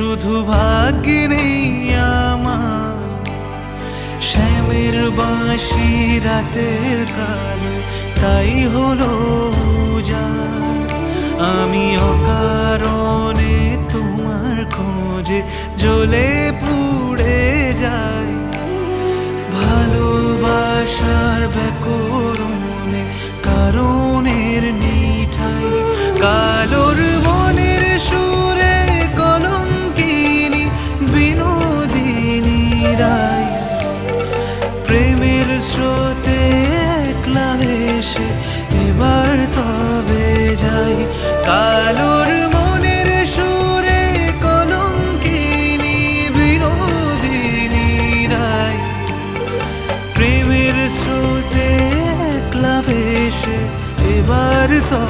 শুধু ভাগ্যে নেই আমার শ্যামের বাঁশি রাতের কালে, তাই হলো উজাড়। আমি অকারণে তোমার খোঁজে জ্বলে পুড়ে যাই, ভালোবাসার ব্যাকরণে কারণের নিঠাই কালোর